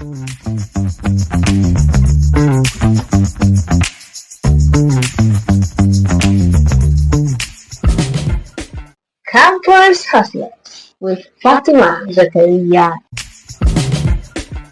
Campus Hustlers with Fatima Zakaria.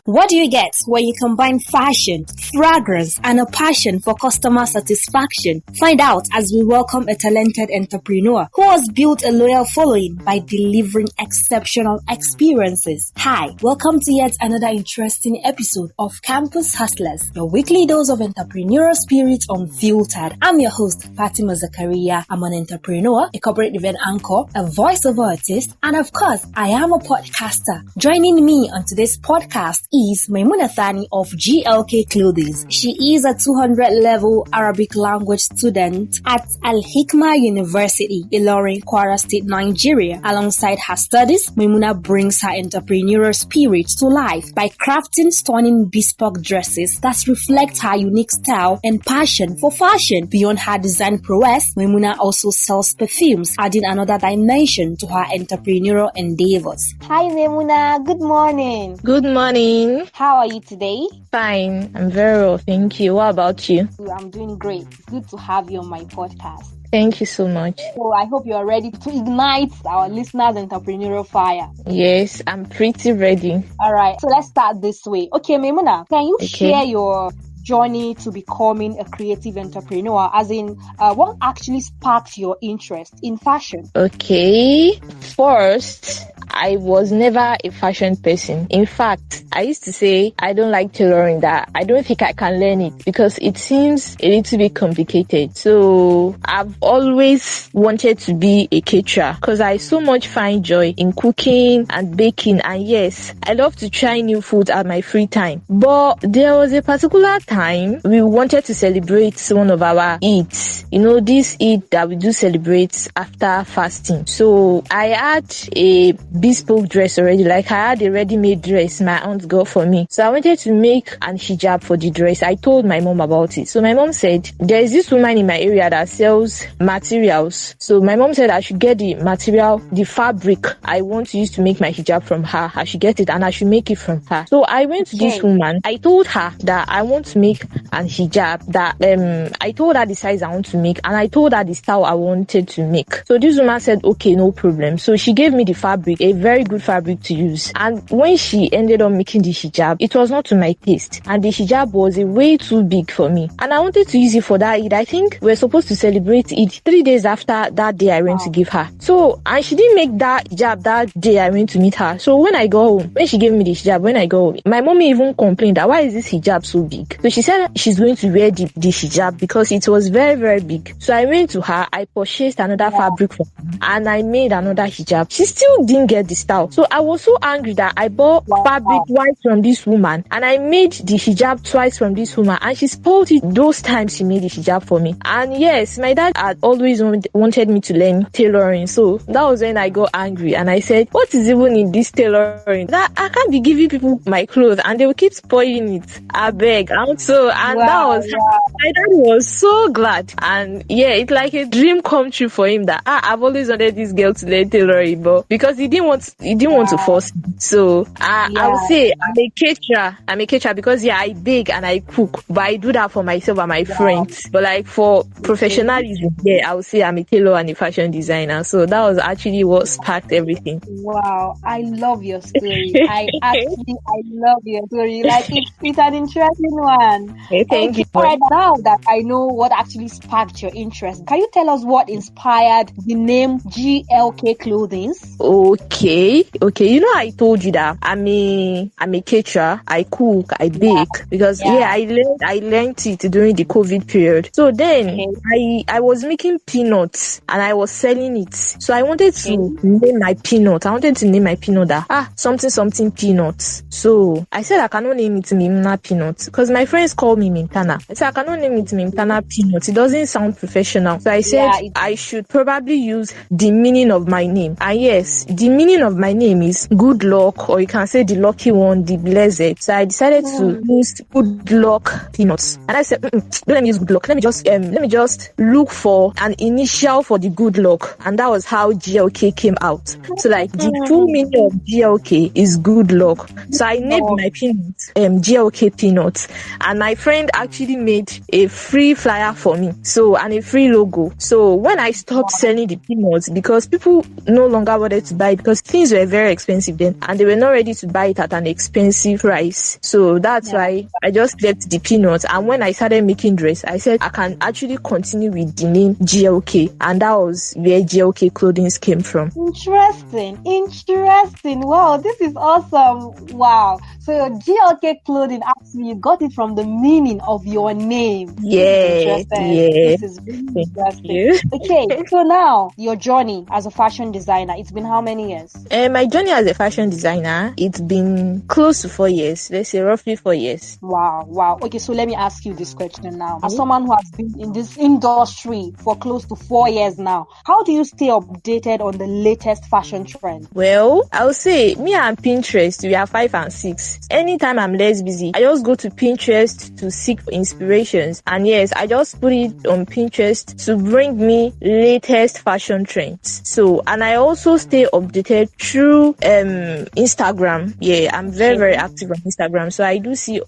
What do you get when you combine fashion, fragrance, and a passion for customer satisfaction? Find out as we welcome a talented entrepreneur who has built a loyal following by delivering exceptional experiences. Hi, welcome to yet another interesting episode of Campus Hustlers, your weekly dose of entrepreneurial spirit unfiltered. I'm your host, Fatima Zakaria. I'm an entrepreneur, a corporate event anchor, a voiceover artist, and of course, I am a podcaster. Joining me on today's podcast is Maimuna Thanni of GLK Clothing. She is a 200 level Arabic language student at Al-Hikma University, Ilorin, Kwara State, Nigeria. Alongside her studies, Maimuna brings her entrepreneurial spirit to life by crafting stunning bespoke dresses that reflect her unique style and passion for fashion. Beyond her design prowess, Maimuna also sells perfumes, adding another dimension to her entrepreneurial endeavors. Hi Maimuna, good morning. Good morning. How are you today? Fine, I'm very well, thank you. What about you? I'm doing great. It's good to have you on my podcast. Thank you so much. So I hope you are ready to ignite our listeners' entrepreneurial fire. Yes, I'm pretty ready. All right, so let's start this way. Okay, Maimuna, can you share your journey to becoming a creative entrepreneur, as in what actually sparked your interest in fashion? Okay, first, I was never a fashion person. In fact, I used to say I don't like tailoring, that I don't think I can learn it because it seems a little bit complicated. So I've always wanted to be a caterer because I so much find joy in cooking and baking, and yes, I love to try new food at my free time. But there was a particular time we wanted to celebrate one of our Eids. You know, this Eid that we do celebrate after fasting. So I had a bespoke dress already, like I had a ready-made dress my aunt got for me. So I wanted to make an hijab for the dress. I told my mom about it. So my mom said, there is this woman in my area that sells materials. So my mom said I should get the material, the fabric I want to use to make my hijab from her. I should get it and I should make it from her. So I went to this woman. I told her that I want to make an hijab, that I told her the size I want to make, and I told her the style I wanted to make. So this woman said, okay, no problem. So she gave me the fabric, a very good fabric to use. And when she ended up making the hijab, it was not to my taste. And the hijab was way too big for me. And I wanted to use it for that Eid. I think we're supposed to celebrate Eid 3 days after that day I went to give her. So, and she didn't make that hijab that day I went to meet her. So when I got home, when she gave me the hijab, when I got home, my mommy even complained that why is this hijab so big? So she said she's going to wear the hijab because it was very, very big. So I went to her, I purchased another fabric for her, and I made another hijab. She still didn't get the style. So I was so angry that I bought fabric twice from this woman, and I made the hijab twice from this woman, and she spoiled it those times she made the hijab for me. And yes, my dad had always wanted me to learn tailoring. So that was when I got angry and I said, what is even in this tailoring? That I can't be giving people my clothes and they will keep spoiling it. I beg. That was my dad was so glad. And yeah, it's like a dream come true for him that I've always wanted this girl to learn tailoring, but because he didn't want to force me. So I would say I'm a caterer because I bake and I cook, but I do that for myself and my friends. But like for professionalism, I would say I'm a tailor and a fashion designer. So that was actually what sparked everything. Wow, I love your story. I love your story. Like it's an interesting one. Hey, thank you. Right now that I know what actually sparked your interest, can you tell us what inspired the name GLK Clothing? Okay. You know, I told you that I'm a caterer. I cook, I bake because I learned it during the COVID period. So then I was making peanuts and I was selling it. So I wanted to name my peanut. I wanted to name my peanut that something peanuts. So I said I cannot name it Maimuna Peanut because my friends call me Mimtana. I said I cannot name it Mimtana Peanut. It doesn't sound professional. So I said I should probably use the meaning of my name. And yes, the meaning meaning of my name is good luck, or you can say the lucky one, the blessed. So I decided to use good luck peanuts. And I said, don't let me use good luck. Let me just look for an initial for the good luck. And that was how GLK came out. So like the full meaning of GLK is good luck. So I named my peanuts GLK peanuts. And my friend actually made a free flyer for me. So, and a free logo. So when I stopped selling the peanuts, because people no longer wanted to buy it because things were very expensive then, and they were not ready to buy it at an expensive price. So that's why I just left the peanuts. And when I started making dress, I said I can actually continue with the name GLK, and that was where GLK clothing came from. Interesting. Wow, this is awesome. Wow. So your GLK clothing, actually, you got it from the meaning of your name. Yeah. This is really interesting. Okay, so now your journey as a fashion designer, it's been how many years? My journey as a fashion designer, it's been close to 4 years. Let's say roughly 4 years. Wow. Okay, so let me ask you this question now. As someone who has been in this industry for close to 4 years now, how do you stay updated on the latest fashion trend? Well, I would say me and Pinterest, we are 5 and 6. Anytime I'm less busy, I just go to Pinterest to seek for inspirations. And yes, I just put it on Pinterest to bring me latest fashion trends. So, and I also stay updated through Instagram. Yeah, I'm very active on Instagram. So I do see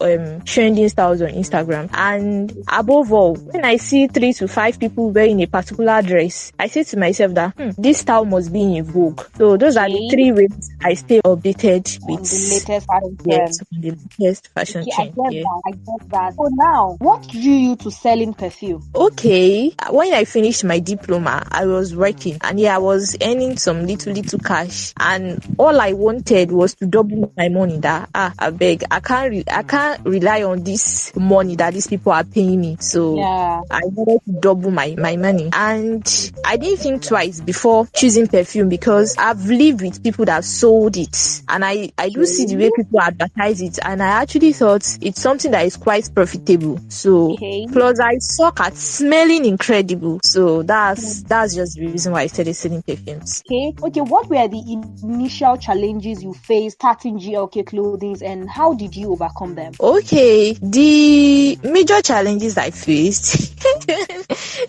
trending styles on Instagram. And above all, when I see 3 to 5 people wearing a particular dress, I say to myself that this style must be in vogue. So those are the 3 ways I stay updated with the latest fashion trend. Yes, on the latest fashion trend. I get that. So now, what drew you to selling perfume? Okay, when I finished my diploma, I was working, and I was earning some little cash, and all I wanted was to double my money. That I beg, I can't rely on this money that these people are paying me. So I wanted to double my money, and I didn't think twice before choosing perfume, because I've lived with people that sold it, and I do see the way people advertise it, and I actually thought it's something that is quite profitable. So plus I suck at smelling incredible. So that's just the reason why I started selling perfumes. Okay. What were the initial challenges you faced starting GLK clothing, and how did you overcome them? Okay, the major challenges I faced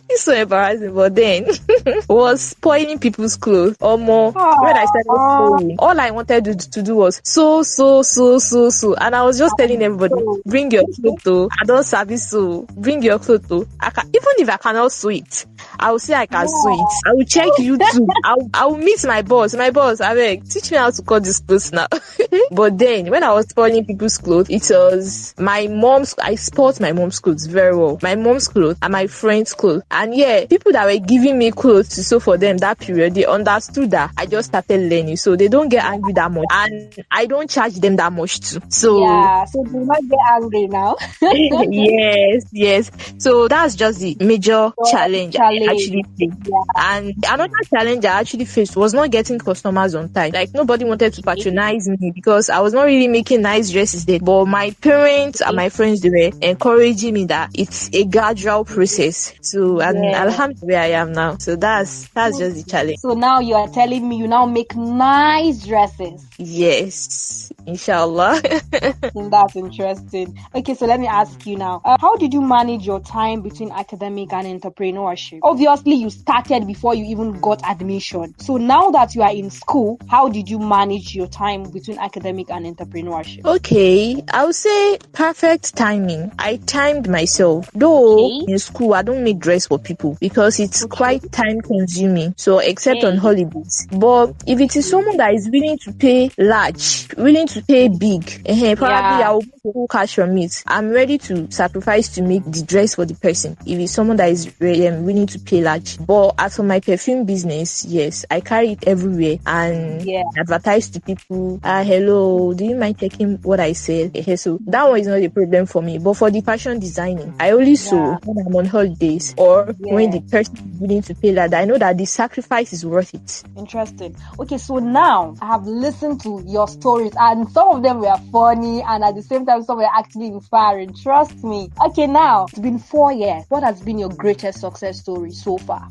it's so embarrassing, but then was spoiling people's clothes or more. When I started sewing, all I wanted to do was so, and I was just telling everybody, bring your clothes to, I don't service so, bring your clothes to. Even if I cannot sew it, I will say I can sew it. I will check YouTube. I will meet my boss. I beg, teach me how to cut this clothes now. But then when I was spoiling people's clothes, it was my mom's. I sport my mom's clothes very well. My mom's clothes and my friend's clothes. And people that were giving me clothes to sew for them that period, they understood that I just started learning, so they don't get angry that much, and I don't charge them that much too. So so do not get angry now. yes. So that's just the major challenge I actually faced. And another challenge I actually faced was not getting customers on time. Like nobody wanted to patronize me because I was not really making nice dresses there. But my parents and my friends, they were encouraging me that it's a gradual process. So and alhamdulillah, where I am now. So that's just the challenge. So now you are telling me you now make nice dresses. Yes, inshallah. That's interesting. Okay, so let me ask you now, how did you manage your time between academic and entrepreneurship? Obviously, you started before you even got admission. So now that you are in school, how did you manage your time between academic and entrepreneurship? Okay, I would say perfect timing. I timed myself. Though in school, I don't make dress for people because it's quite time consuming. So except on holidays. But if it is someone that is willing to pay large, willing to pay big, probably I will pull cash from it. I'm ready to sacrifice to make the dress for the person if it's someone that is willing to pay large. But as for my perfume business, yes, I carry it everywhere and advertise to people. Hello, do you mind checking what I said? So that one is not a problem for me. But for the fashion designing, I only sew when I'm on holidays or when the person is willing to pay large. I know that the sacrifice is worth it. Interesting. Okay, so now I have listened to your stories, and some of them were funny, and at the same time some were actually inspiring. Trust me. Okay, now it's been 4 years. What has been your greatest success story so far?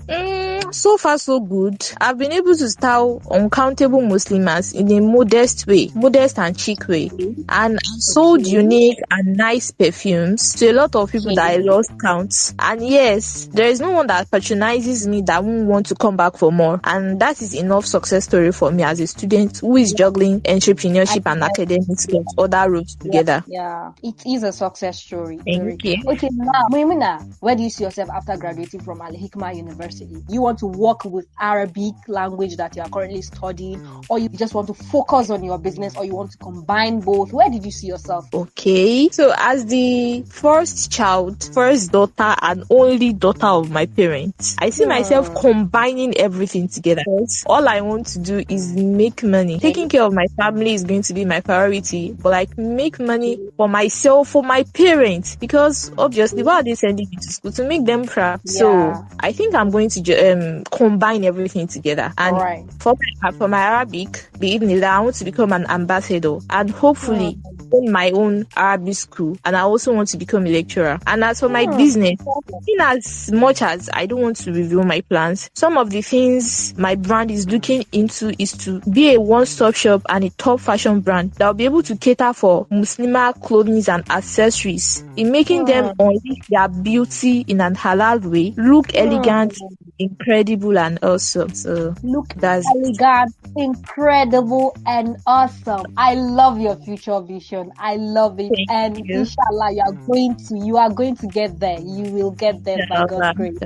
So far so good. I've been able to style uncountable Muslims in a modest and chic way. And I sold unique and nice perfumes to a lot of people that I lost count. And yes, there is no one that patronizes me that won't want to come back for more. And that is enough success story for me as a student who is juggling entrepreneurship and academics with other roles together. Yeah, it is a success story. Thank you. Okay, now, Maimuna, where do you see yourself after graduating from Al-Hikma University? You want to work with Arabic language that you are currently studying, or you just want to focus on your business, or you want to combine both? Where did you see yourself? Okay, so as the first child, first daughter, and only daughter of my parents, I see myself combining everything together. All I want to do is make money. Taking care of my family is going to be my priority, but like make money for myself, for my parents, because obviously why are they sending me to school? To make them proud. Yeah. So I think I'm going to combine everything together. And for my Arabic, I want to become an ambassador and hopefully own my own Arabic school, and I also want to become a lecturer. And as for my business, in as much as I don't want to reveal my plans, some of the things my brand is looking into is to be a one-stop shop and a top fashion brand that will be able to cater for Muslimah clothing and accessories, in making them unleash their beauty in an halal way, look elegant, incredible, and awesome. So that's elegant, incredible, and awesome. I love your future vision. I love it. Thank you. Inshallah, you are going to get there. You will get there by God's grace.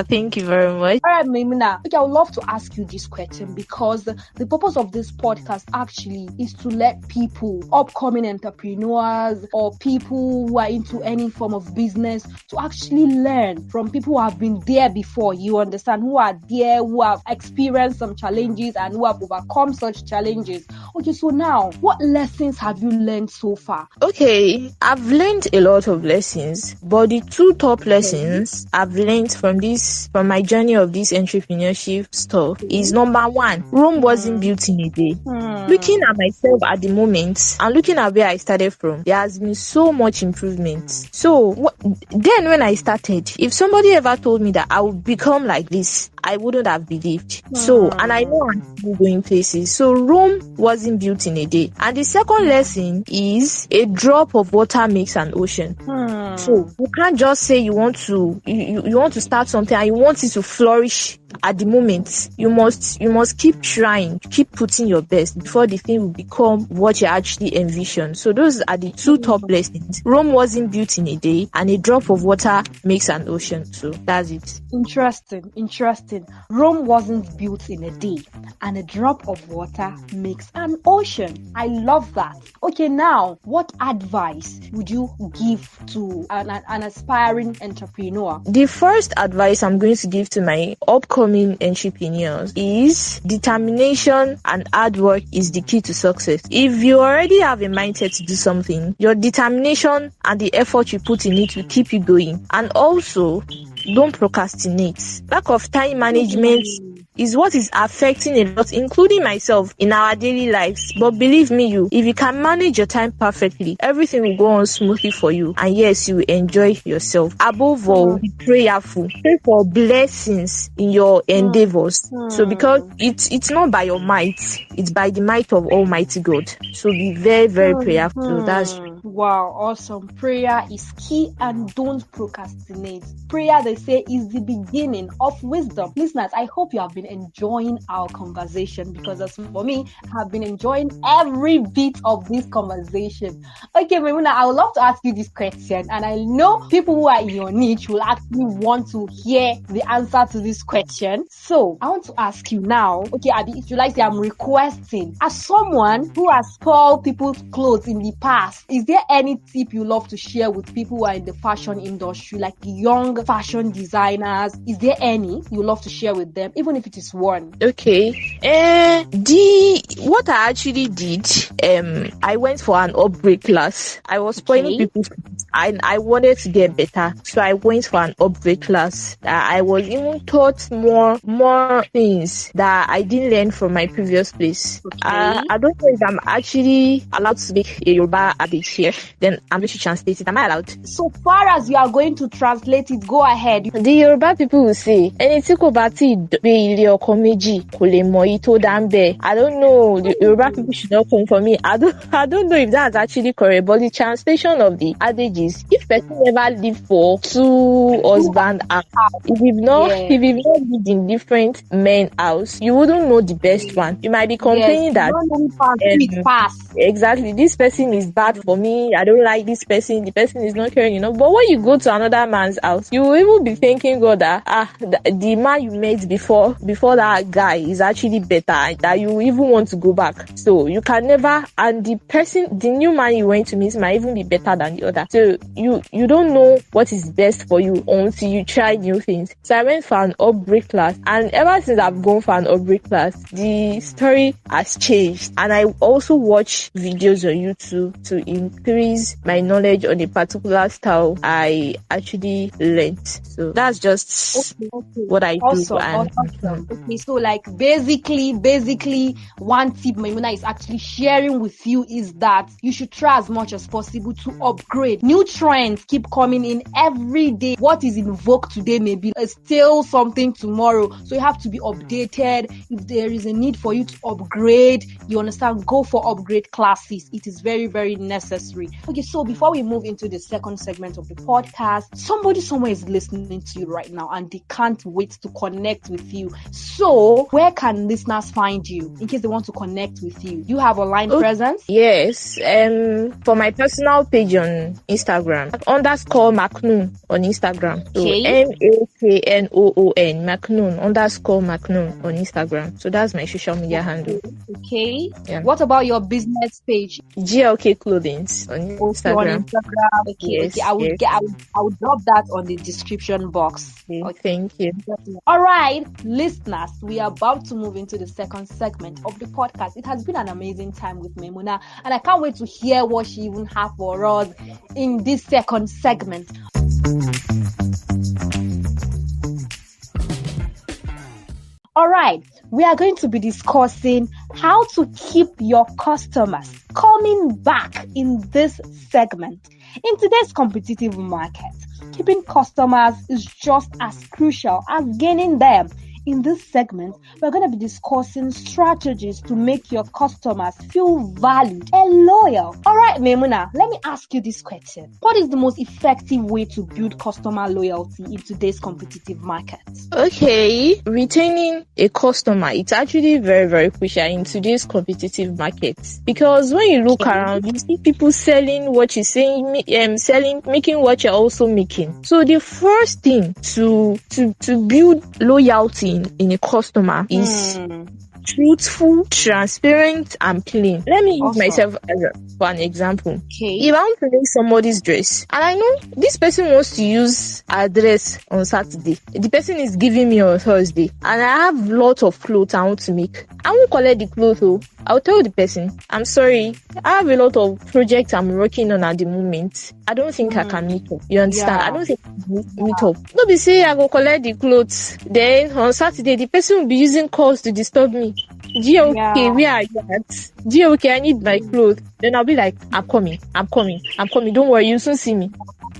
Thank you very much. All right, Maimuna. Okay, I would love to ask you this question, because the purpose of this podcast actually is to let people, upcoming entrepreneurs or people who are into any form of business, to actually learn from people who have been there before. You understand? Who are there, who have experienced some challenges and who have overcome such challenges. Okay, so now, what lessons have you learned so far? Okay, I've learned a lot of lessons, but the two top lessons I've learned from my journey of this entrepreneurship stuff is number one, Rome wasn't built in a day. Looking at myself at the moment and looking at where I started from, there has been so much improvement. So then when I started, if somebody ever told me that I would become like this, I wouldn't have believed. So, and I know I'm still going places. So Rome wasn't built in a day. And the second lesson is a drop of water makes an ocean. So you can't just say you want to start something and you want it to flourish at the moment. You must keep trying, keep putting your best before the thing will become what you actually envision. So those are the two top lessons. Rome wasn't built in a day, and a drop of water makes an ocean. So that's it. Interesting. Rome wasn't built in a day, and a drop of water makes an ocean. I love that. Okay, now, what advice would you give to an aspiring entrepreneur? The first advice I'm going to give to my upcoming entrepreneurs is determination and hard work is the key to success. If you already have a mindset to do something, your determination and the effort you put in it will keep you going. And also, don't procrastinate. Lack of time management is what is affecting a lot, including myself, in our daily lives. But believe me, if you can manage your time perfectly, everything will go on smoothly for you. And yes, you will enjoy yourself. Above all, be prayerful. Pray for blessings in your endeavors. So because it's not by your might, it's by the might of Almighty God. So be very, very prayerful. So that's wow, awesome. Prayer is key, and don't procrastinate. Prayer, they say, is the beginning of wisdom. Listeners, I hope you have been enjoying our conversation, because as for me, I have been enjoying every bit of this conversation. Okay, Maimuna, I would love to ask you this question, and I know people who are in your niche will actually want to hear the answer to this question. So I want to ask you now, okay, Abby, if you like, I'm requesting, as someone who has spoiled people's clothes in the past, is there any tip you love to share with people who are in the fashion industry, like young fashion designers? Is there any you love to share with them, even if it is one? Okay. What I actually did, I went for an upgrade class. I was spoiling people's clothes and I wanted to get better, so I went for an upgrade class. I was even taught more things that I didn't learn from my previous place. I don't know if I'm actually allowed to make a Yoruba adage. fear. Then I'm going to translate it. Am I allowed? So far as you are going to translate it, go ahead. The Yoruba people will say, ẹni tí kò bá tí gbé ilé ọkọ méjì kò lè mọ èyí tó dá ń bẹ̀. I don't know. The Yoruba people should not come for me. I don't know if that's actually correct, but the translation of the adage is, if person never live for two husband house, if you've not lived in different men house, you wouldn't know the best one. You might be complaining that exactly, this person is bad for me, I don't like this person, the person is not caring enough. But when you go to another man's house, you will even be thinking, God, that the man you met before that guy is actually better, that you even want to go back. So you can never, and the new man you went to meet might even be better than the other. So you don't know what is best for you until you try new things. So I went for an upgrade class, and ever since I've gone for an upgrade class, the story has changed. And I also watch videos on YouTube to increase my knowledge on a particular style I actually learned. So that's just what I do. Awesome. Okay, so like basically one tip Maimuna is actually sharing with you is that you should try as much as possible to upgrade. New trends keep coming in every day. What is in vogue today may be still something tomorrow. So you have to be updated. If there is a need for you to upgrade, you understand, go for upgrade classes. It is very, very necessary. Okay, so before we move into the second segment of the podcast, somebody somewhere is listening to you right now and they can't wait to connect with you. So where can listeners find you in case they want to connect with you? You have online presence? Yes. For my personal page on Instagram, _Maknoon on Instagram. So MAKNOON, Maknoon _Maknoon on Instagram. So that's my social media handle. Okay. Yeah. What about your business page? GLK Clothings on Instagram. On Instagram. Okay. I will drop that on the description box. Okay. Thank you. All right, listeners, we are about to move into the second segment of the podcast. It has been an amazing time with Maimuna, and I can't wait to hear what she even have for us in this second segment. All right, we are going to be discussing how to keep your customers coming back in this segment. In today's competitive market, keeping customers is just as crucial as gaining them. In this segment, we're going to be discussing strategies to make your customers feel valued and loyal. All right, Maimuna, let me ask you this question. What is the most effective way to build customer loyalty in today's competitive market? Okay, retaining a customer, it's actually very, very crucial in today's competitive market. Because when you look around, you see people selling what you're saying, making what you're also making. So the first thing to build loyalty in a customer is truthful, transparent, and plain. Let me use myself for an example. Okay. If I want to make somebody's dress, and I know this person wants to use a dress on Saturday, the person is giving me on Thursday, and I have lots of clothes I want to make, I won't collect the clothes. I'll tell the person, I'm sorry, I have a lot of projects I'm working on at the moment. I don't think I can meet up. You understand? Yeah. I don't think I can meet up. Don't be say I go collect the clothes. Then on Saturday, the person will be using calls to disturb me. GOK, where are you at? GOK, I need my clothes. Then I'll be like, I'm coming. Don't worry, you soon see me.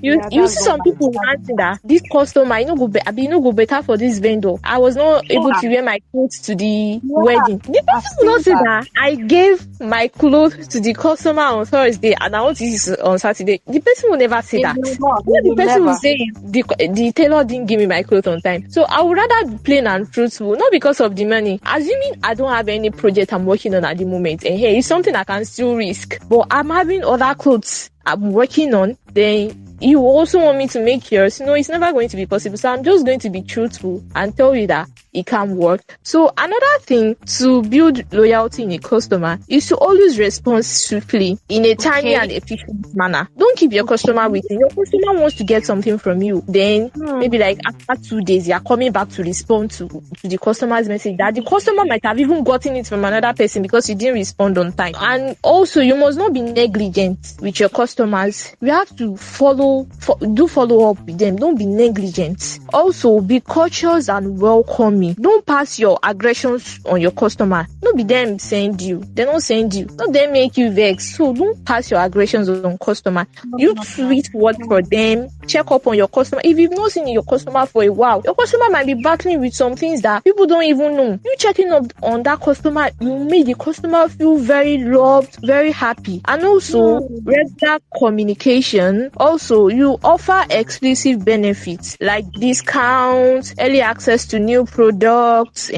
You see some people ranting that this customer, no go better for this vendor. I was not able to wear my clothes to the wedding. The person will not say that I gave my clothes to the customer on Thursday and I want to use it on Saturday. The person will never say that. The person will say the tailor didn't give me my clothes on time. So I would rather be plain and truthful, not because of the money. Assuming I don't have any project I'm working on at the moment, and hey, it's something I can still risk. But I'm having other clothes I'm working on, then you also want me to make yours. No, it's never going to be possible. So I'm just going to be truthful and tell you that it can work. So another thing to build loyalty in a customer is to always respond swiftly in a timely and efficient manner. Don't keep your customer waiting. Your customer wants to get something from you. Then maybe like after 2 days, you are coming back to respond to the customer's message that the customer might have even gotten it from another person because you didn't respond on time. And also, you must not be negligent with your customers. You have to follow Also, do follow up with them. Don't be negligent. Also, be courteous and welcoming. Don't pass your aggressions on your customer. Don't be them send you. They don't send you. Don't they make you vex. So don't pass your aggressions on customer. You sweet word for them. Check up on your customer. If you've not seen your customer for a while, your customer might be battling with some things that people don't even know. You checking up on that customer, you make the customer feel very loved, very happy. And also regular communication. Also, you offer exclusive benefits like discounts, early access to new products.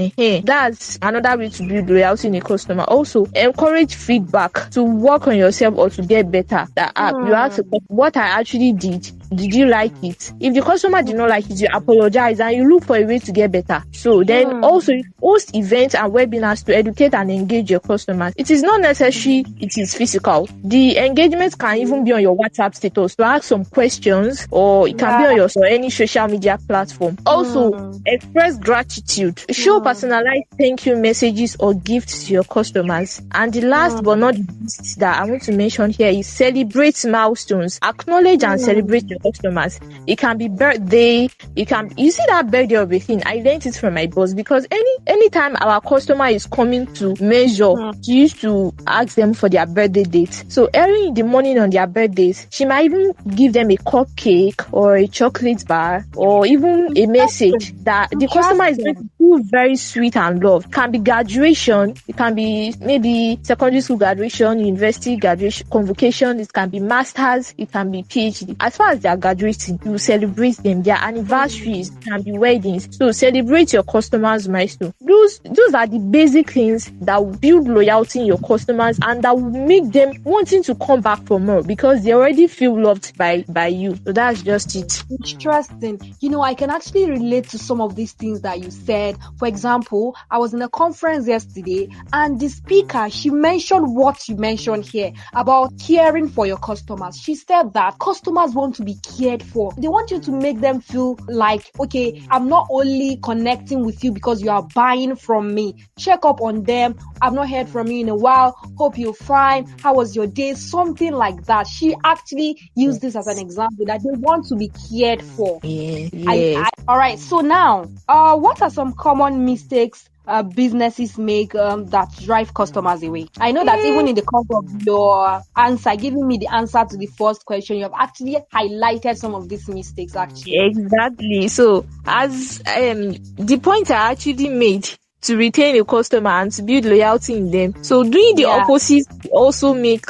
That's another way to build loyalty in a customer. Also, encourage feedback to work on yourself or to get better. You ask what I actually did. Did you like it? If the customer did not like it, you apologize and you look for a way to get better. So then also you host events and webinars to educate and engage your customers. It is not necessary it is physical. The engagement can even be on your WhatsApp status to ask some questions, or it can be on your any social media platform. Also, express gratitude. Show personalized thank you messages or gifts to your customers. And the last but not the least that I want to mention here is celebrate milestones. Acknowledge and celebrate your customers. It can be birthday. You see that birthday of a thing. I learned it from my boss, because anytime our customer is coming to measure, she used to ask them for their birthday date. So early in the morning on their birthdays, she might even give them a cupcake or a chocolate bar or even a message that the customer is going to feel very sweet and loved. It can be graduation. It can be maybe secondary school graduation, university graduation, convocation. It can be masters. It can be PhD. As far as they are graduating, you celebrate them. Their anniversaries, can be weddings. So celebrate your customers' milestone. Those are the basic things that will build loyalty in your customers and that will make them wanting to come back for more, because they already feel loved by you. So that's just it. Interesting. I can actually relate to some of these things that you said. For example, I was in a conference yesterday and the speaker, she mentioned what you mentioned here about caring for your customers. She said that customers want to be cared for. They want you to make them feel like, okay, I'm not only connecting with you because you are buying from me. Check up on them. I've not heard from you in a while. Hope you're fine. How was your day? Something like that. She actually used this as an example that they want to be cared for. Yes. All right. So now, what are some common mistakes businesses make that drive customers away? I know that even in the course of your answer, giving me the answer to the first question, you have actually highlighted some of these mistakes actually. Exactly. So as the point I actually made to retain a customer and to build loyalty in them. So doing the opposite also make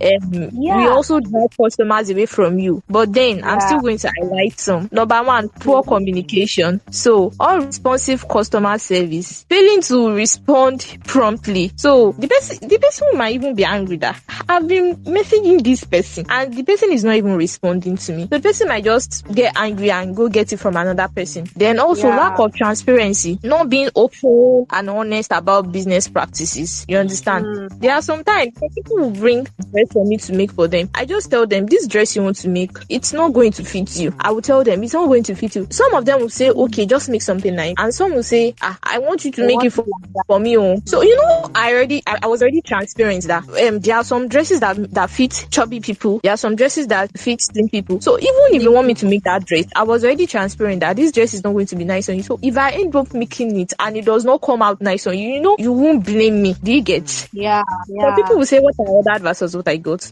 we also drive customers away from you. But then I'm still going to highlight some. Number one, poor communication. So unresponsive customer service, failing to respond promptly. So the person might even be angry that I've been messaging this person and the person is not even responding to me. So the person might just get angry and go get it from another person. Then also lack of transparency, not being open and honest about business practices. You understand? There are sometimes people will bring dress for me to make for them. I just tell them, this dress you want to make, it's not going to fit you. I will tell them it's not going to fit you. Some of them will say, okay, just make something nice. And some will say, I want you to make it for me. So I was already transparent that there are some dresses that fit chubby people. There are some dresses that fit slim people. So even if you want me to make that dress, I was already transparent that this dress is not going to be nice on you. So if I end up making it and it does not come out nice on you, you won't blame me. Do you get? Yeah. So people will say what I ordered versus what I got.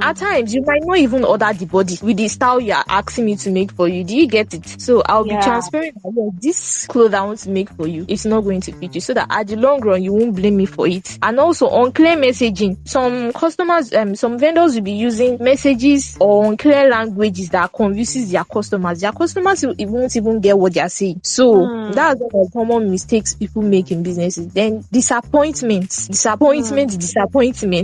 At times you might not even order the body with the style you are asking me to make for you. Do you get it? So I'll be transparent that this clothes I want to make for you, it's not going to fit you, so that at the long run you won't blame me for it. And also unclear messaging. Some customers, some vendors will be using messages or unclear languages that confuses their customers. Their customers won't even get what they are saying. So that's one of the common mistakes people make in businesses. Then disappointment.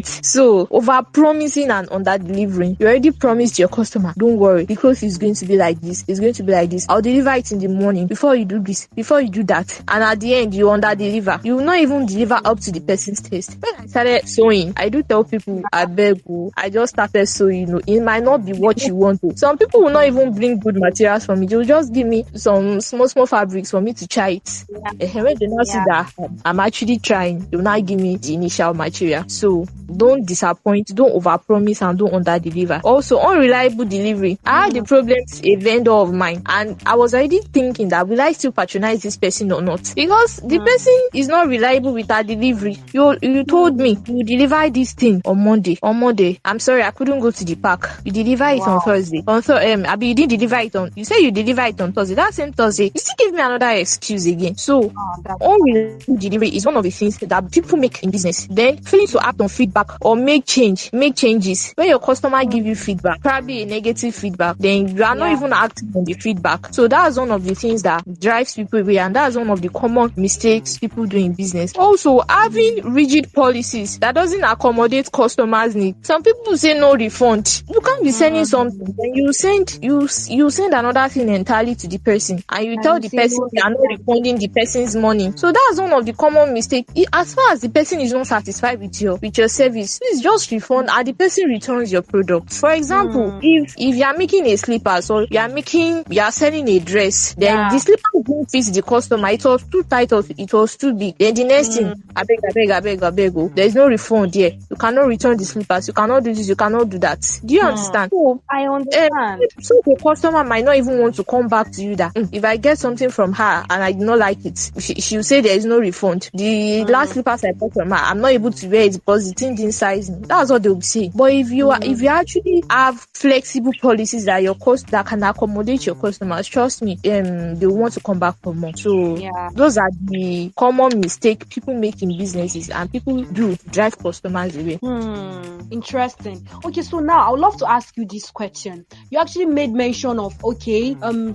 So over promising and under delivering. You already promised your customer, don't worry, because it's going to be like this, it's going to be like this. I'll deliver it in the morning before you do this, before you do that. And at the end, you under deliver. You will not even deliver up to the person's taste. When I started sewing, I do tell people, I beg you, I just started sewing. It might not be what you want to. Some people will not even bring good materials for me. They'll just give me some small fabrics for me to try it. When they now see that I'm actually trying, they'll not give me the initial material. So don't disappoint. don't overpromise and don't underdeliver. Also, unreliable delivery. I had the problems a vendor of mine, and I was already thinking that will I still patronize this person or not? Because the person is not reliable with her delivery. You told me you deliver this thing on Monday. On Monday, I'm sorry, I couldn't go to the park. You deliver it on Thursday. You didn't deliver it on. You say you deliver it on Thursday. That same Thursday, you still give me another excuse again. So, unreliable delivery is one of the things that people make in business. Then, failing to act on feedback or make changes. When your customer give you feedback, probably a negative feedback, then you are not even acting on the feedback. So that's one of the things that drives people away, and that's one of the common mistakes people do in business. Also, having rigid policies that doesn't accommodate customers' needs. Some people say no refund. You can't be sending something, then you send another thing entirely to the person, and you tell the person you are not refunding the person's money. So that's one of the common mistakes. As far as the person is not satisfied with your service, please just refund and the person returns your product. For example, if you are making a slippers or you are selling a dress, then the slipper didn't fit the customer, it was too tight or it was too big. Then the next thing, I beg, oh, there is no refund here. You cannot return the slippers, you cannot do this, you cannot do that. Do you understand? So, I understand. So the customer might not even want to come back to you that if I get something from her and I do not like it, she'll say there is no refund. The last slippers I bought from her, I'm not able to wear it because the thing didn't size me. That's what they'll be saying. But if you actually have flexible policies that can accommodate your customers, trust me, they want to come back for more. So those are the common mistakes people make in businesses, and people do drive customers away. Interesting. Okay, so now I would love to ask you this question. You actually made mention of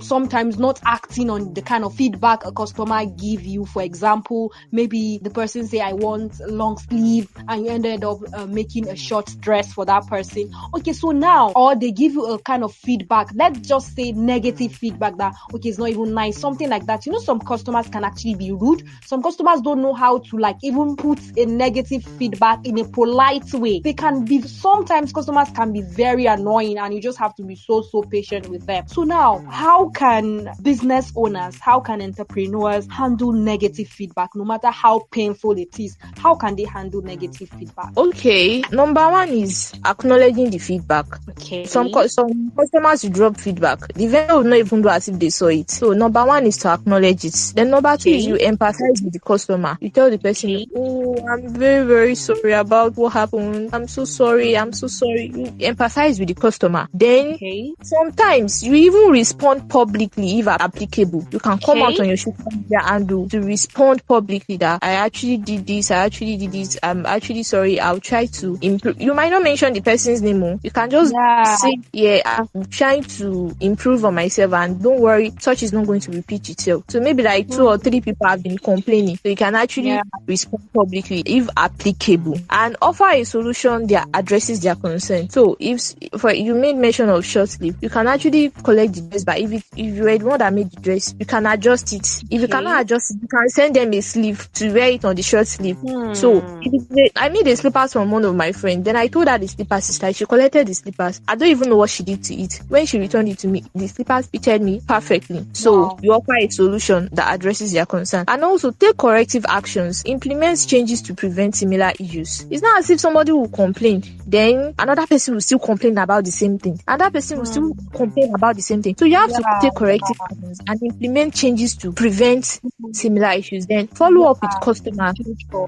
sometimes not acting on the kind of feedback a customer give you. For example, maybe the person say I want long sleeve, and you ended up making a short dress for that person. Okay, so now, or they give you a kind of feedback, let's just say negative feedback that it's not even nice, something like that. Some customers can actually be rude. Some customers don't know how to even put a negative feedback in a polite way. Sometimes customers can be very annoying, and you just have to be so patient with them. So now, how can business owners, how can entrepreneurs handle negative feedback, no matter how painful it is? How can they handle negative feedback? Okay, number one is acknowledging the feedback. Okay. Some customers will drop feedback. The vendor will not even do as if they saw it. So number one is to acknowledge it. Then number two is you empathize with the customer. You tell the person, oh, I'm very, very sorry about what happened. I'm so sorry. You empathize with the customer. Then sometimes you even respond publicly if applicable. You can come out on your social media and to respond publicly that I actually did this. I'm actually sorry. I'll try to improve. You might not mention the person's name. You can just say, I'm trying to improve on myself, and don't worry, such is not going to repeat itself. So maybe 2 or 3 people have been complaining. So you can actually respond publicly if applicable and offer a solution that addresses their concern. So if you made mention of short sleeve, you can actually collect the dress, but if you were the one that made the dress, you can adjust it. If you cannot adjust it, you can send them a sleeve to wear it on the short sleeve. So I made the slippers from one of my friends. Then I told her the slippers is like, she collected the slippers. I don't even know what she did to it. When she returned it to me, the slippers fitted me perfectly. So you offer a solution that addresses their concern, and also take corrective actions. Implement changes to prevent similar issues. It's not as if somebody will complain, then another person will still complain about the same thing. Another person will still complain about the same thing. So you have to take corrective actions and implement changes to prevent similar issues. Then follow up with customers.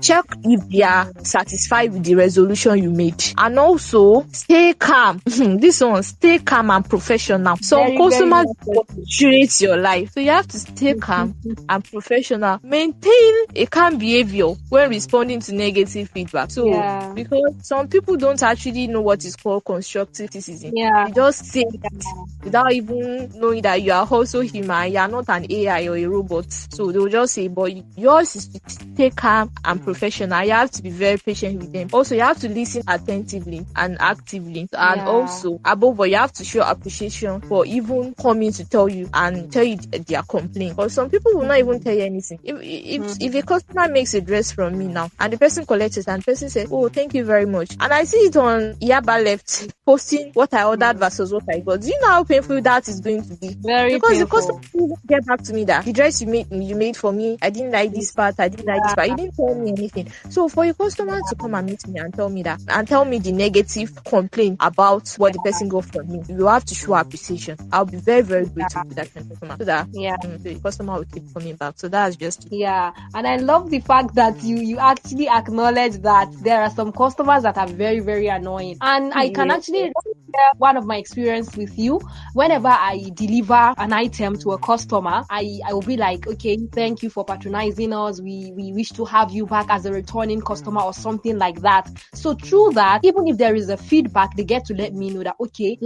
Check if they are satisfied with the resolution you made. And also stay calm. This one, stay calm and professional. Some customers fluctuate your life. So you have to stay calm and professional. Maintain a calm behavior when responding to negative feedback. So because some people don't actually know what is called constructive criticism. They just say that without even knowing that you are also human, you are not an AI or a robot. So they will just say, but yours is to stay calm and professional. You have to be very patient with them. Also, you have to listen attentively and actively. And also, above all, you have to show appreciation for even coming to tell you their complaint. But some people will not even tell you anything. If a customer makes a dress from me now, and the person collects it, and the person says, oh, thank you very much, and I see it on Yaba Left posting what I ordered versus what I got, do you know how painful that is going to be? Because the customer will get back to me that the dress you made for me, I didn't like this part, you didn't tell me anything. So for your customer to come and meet me and tell me that, and can tell me the negative complaint about what the person got from me. You have to show appreciation. I'll be very, very grateful to that customer so that the customer will keep coming back. So that's just it. Yeah, and I love the fact that you actually acknowledge that there are some customers that are very, very annoying. And I can actually share one of my experience with you. Whenever I deliver an item to a customer, I will be like, okay, thank you for patronizing us. We wish to have you back as a returning customer or something like that. So through that, even if there is a feedback, they get to let me know that, okay,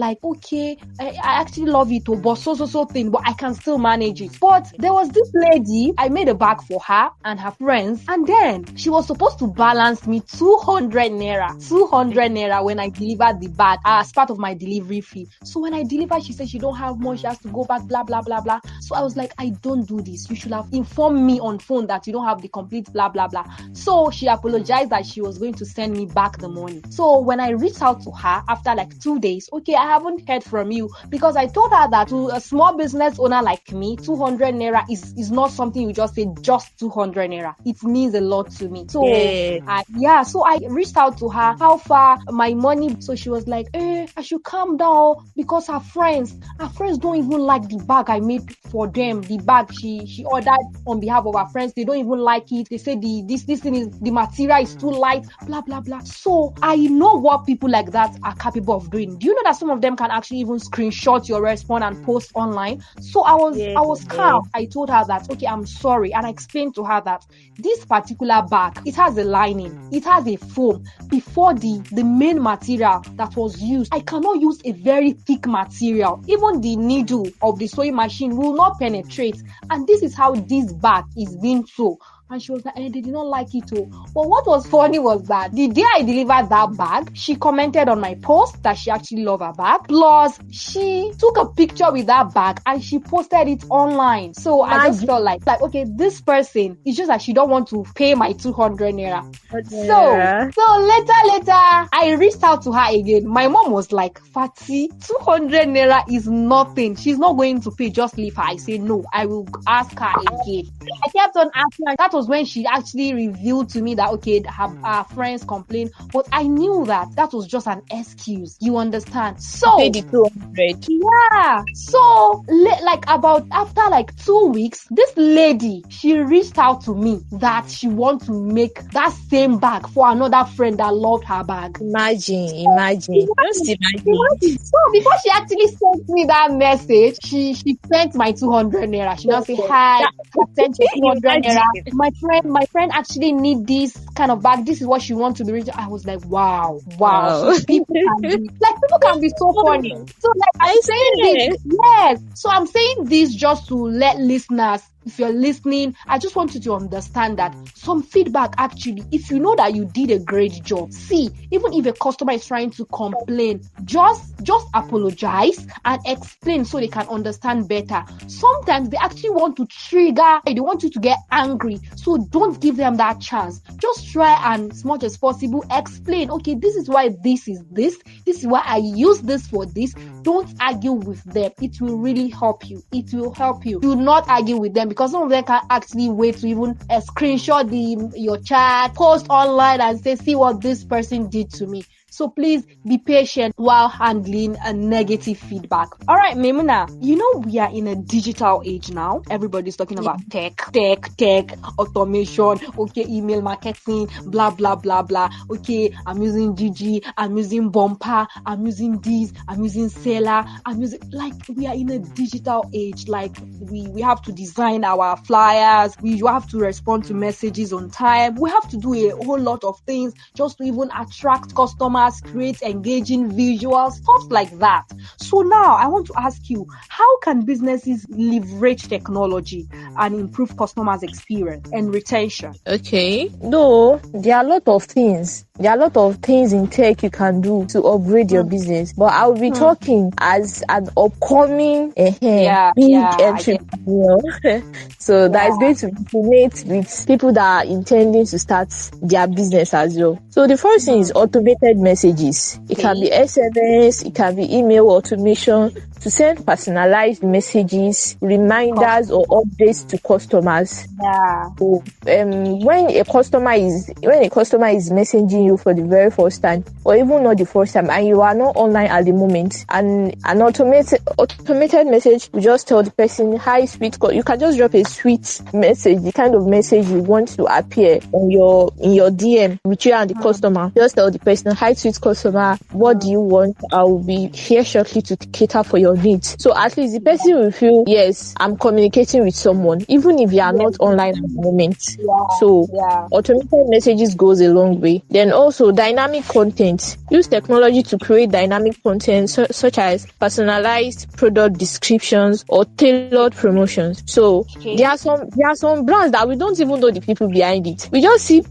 I actually love it, but so thing, but I can still manage it. But there was this lady, I made a bag for her and her friends, and then she was supposed to balance me 200 naira when I delivered the bag as part of my delivery fee. So when I delivered, she said she don't have much, she has to go back, blah blah blah blah. So I was like, I don't do this. You should have informed me on phone that you don't have the complete blah blah blah. So she apologized that she was going to send me back the money. So when I reached out to her after like 2 days, okay, I haven't heard from you, because I told her that to a small business owner like me, 200 naira is not something you just say just 200 naira. It means a lot to me. So so I reached out to her, how far my money. So she was like, I should calm down because her friends don't even like the bag I made for them. The bag she ordered on behalf of her friends, they don't even like it. They say this thing is, the material is too light, blah blah blah. So I know what people like that are capable of doing. Do you know that some of them can actually even screenshot your response and post online? So I was calm. I told her that, okay, I'm sorry, and I explained to her that this particular bag, it has a lining, it has a foam before the main material that was used. I cannot use a very thick material. Even the needle of the sewing machine will not penetrate, and this is how this bag is being sewn. And she was like, they did not like it too. But what was funny was that the day I delivered that bag, she commented on my post that she actually loved her bag. Plus, she took a picture with that bag and she posted it online. So I just felt like, okay, this person, it's just that she don't want to pay my 200 naira. So later, I reached out to her again. My mom was like, Fati, 200 naira is nothing. She's not going to pay. Just leave her. I said, no, I will ask her again. I kept on asking her. That was when she actually revealed to me that, okay, her friends complained, but I knew that was just an excuse. You understand? So pay the 200. Yeah. So after 2 weeks, this lady, she reached out to me that she wants to make that same bag for another friend that loved her bag. Imagine. Just imagine. So before she actually sent me that message, she sent my 200 naira. She now say, hi, I sent you 200 naira. My friend actually need this kind of bag. This is what she wants to be reaching. I was like, wow. So people can be so funny. So I'm saying this. Yes. So I'm saying this just to let listeners, if you're listening, I just want you to understand that some feedback, actually, if you know that you did a great job, see, even if a customer is trying to complain, just apologize and explain so they can understand better. Sometimes they actually want to trigger, they want you to get angry. So don't give them that chance. Just try and, as much as possible, explain, okay, this is why this is why I use this for this. Don't argue with them. It will really help you. Do not argue with them, because some of them can actually wait to even screenshot your chat, post online and say, see what this person did to me. So please be patient while handling a negative feedback. All right, Maimuna, we are in a digital age now. Everybody's talking about tech, automation, okay, email marketing, blah, blah, blah, blah. Okay, I'm using Gigi, I'm using Bumper, I'm using this, I'm using Seller, we are in a digital age. We have to design our flyers, we have to respond to messages on time, we have to do a whole lot of things just to even attract customers, create engaging visuals, stuff like that. So now I want to ask you, how can businesses leverage technology and improve customers' experience and retention? Okay, though there are a lot of things. There are a lot of things in tech you can do to upgrade your business, but I will be talking as an upcoming big entrepreneur. So that is going to resonate with people that are intending to start their business as well. So the first thing is automated messages. It can be SMS, it can be email automation, to send personalized messages, reminders, or updates to customers. Yeah. So, when a customer is messaging you for the very first time, or even not the first time, and you are not online at the moment, and an automated message will just tell the person, "Hi, sweet." You can just drop a sweet message, the kind of message you want to appear in your DM with you and the customer. Just tell the person, "Hi, sweet customer, what do you want? I will be here shortly to cater for your needs." So at least the person will feel, yes, I'm communicating with someone, even if you are not online at the moment. So automated messages goes a long way. Then also dynamic content. Use technology to create dynamic content such as personalized product descriptions or tailored promotions. So there are some brands that we don't even know the people behind it. We just see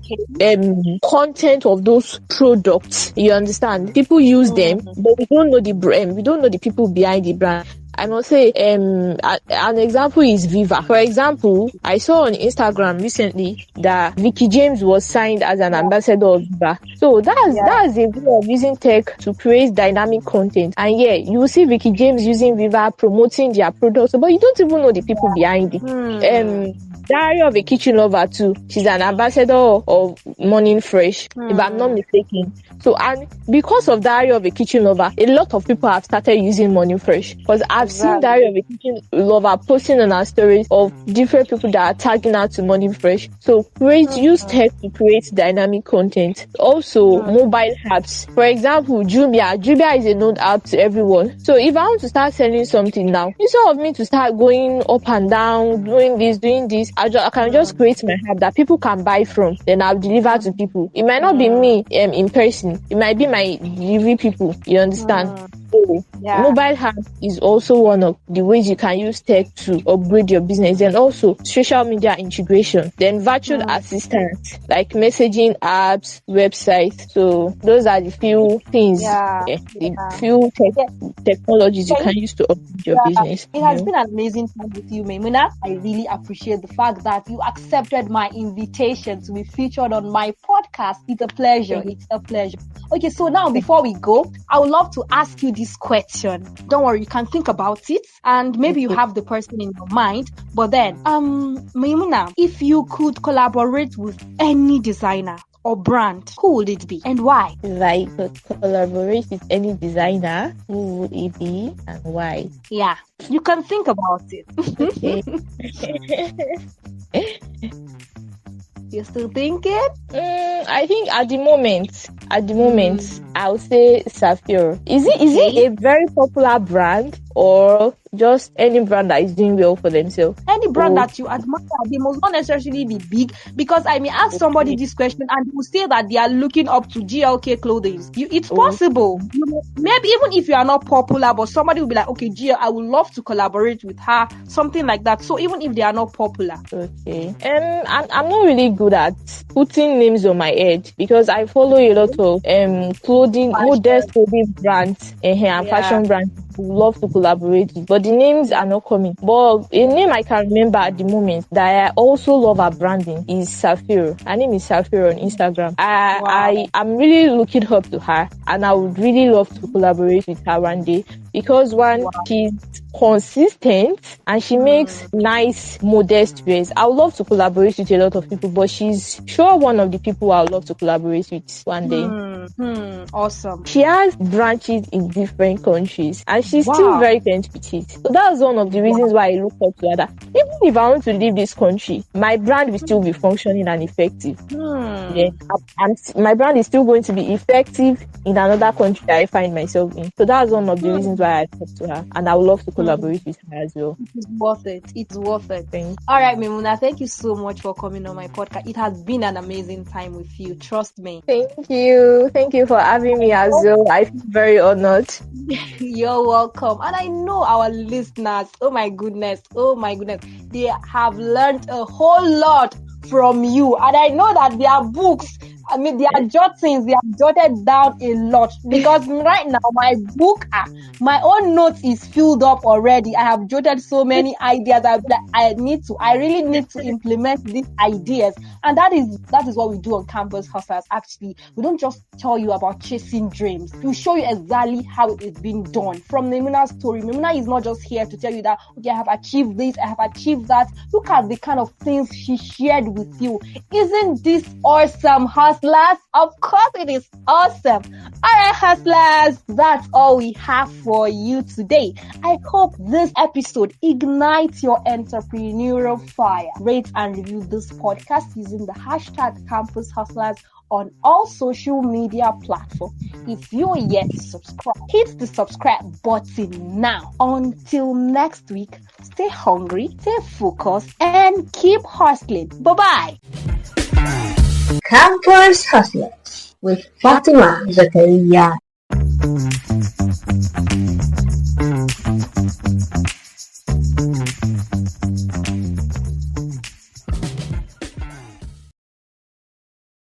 content of those products. You understand? People use them, but we don't know the brand. We don't know the people behind the brand. I must say, an example is Viva. For example, I saw on Instagram recently that Vicky James was signed as an ambassador of Viva. So that's a way of using tech to create dynamic content. And yeah, you will see Vicky James using Viva promoting their products, but you don't even know the people behind it. Diary of a Kitchen Lover too. She's an ambassador of Morning Fresh, if I'm not mistaken. So, and because of Diary of a Kitchen Lover, a lot of people have started using Morning Fresh. Because I've seen Diary of a Kitchen Lover posting on our stories of different people that are tagging out to Morning Fresh. So, use tech to create dynamic content. Also, mobile apps. For example, Jumia is a known app to everyone. So, if I want to start selling something now, instead of me to start going up and down, doing this, I can just create my app that people can buy from. Then I'll deliver to people. It might not be me in person. It might be my delivery people. You understand? So, mobile app is also one of the ways you can use tech to upgrade your business. And also social media integration. Then virtual assistants like messaging apps, websites. So those are the few things, few technologies you can use to upgrade your business. It has been an amazing time with you, Maimuna. I really appreciate the fact that you accepted my invitation to be featured on my podcast. It's a pleasure. It's a pleasure. Okay, so now before we go, I would love to ask you this question. Don't worry, you can think about it, and maybe you have the person in your mind. But then, Maimuna, if you could collaborate with any designer or brand, who would it be and why? If I could collaborate with any designer, who would it be and why? Yeah, you can think about it. Okay. You're still thinking? I think at the moment, I would say Sapphire. Is it a very popular brand or just any brand that is doing well for themselves? Any brand that you admire, they must not necessarily be big, because I may ask somebody this question and they will say that they are looking up to GLK clothing. It's possible. Maybe even if you are not popular, but somebody will be like, okay, GL, I would love to collaborate with her, something like that. So even if they are not popular. Okay. I'm not really good at putting names on my head because I follow a lot of clothing, modest clothing brands and fashion brands who love to collaborate with, but the names are not coming. But a name I can remember at the moment that I also love her branding is Sapphire. Her name is Sapphire on Instagram. I'm really looking up to her, and I would really love to collaborate with her one day because she's consistent and she makes nice modest wears. I would love to collaborate with a lot of people, but she's sure one of the people I would love to collaborate with one day. Awesome. She has branches in different countries and she's still very content with it. So that's one of the reasons why I look up to her. That even if I want to leave this country, my brand will still be functioning and effective. My brand is still going to be effective in another country that I find myself in. So that's one of the reasons why I talk to her, and I would love to collaborate with her as well. It's worth it. It's worth it. Thanks. All right, Maimuna, thank you so much for coming on my podcast. It has been an amazing time with you. Trust me. Thank you. Thank you for having me as well. I feel very honored. You're welcome. And I know our listeners, oh my goodness, they have learned a whole lot from you. And I know that their books I mean, they are jottings. They have jotted down a lot because right now my book, my own notes is filled up already. I have jotted so many ideas. I really need to implement these ideas, and that is what we do on Campus Hustlers. Actually, we don't just tell you about chasing dreams. We show you exactly how it is being done. From Maimuna's story, Maimuna is not just here to tell you that okay, I have achieved this, I have achieved that. Look at the kind of things she shared with you. Isn't this awesome, hustlers? Of course it is awesome. Alright, hustlers, that's all we have for you today. I hope this episode ignites your entrepreneurial fire. Rate and review this podcast using the hashtag Campus Hustlers on all social media platforms. If you're yet to subscribe, hit the subscribe button now. Until next week, stay hungry, stay focused, and keep hustling. Bye-bye. Campus Hustlers with Fatima Zakaria.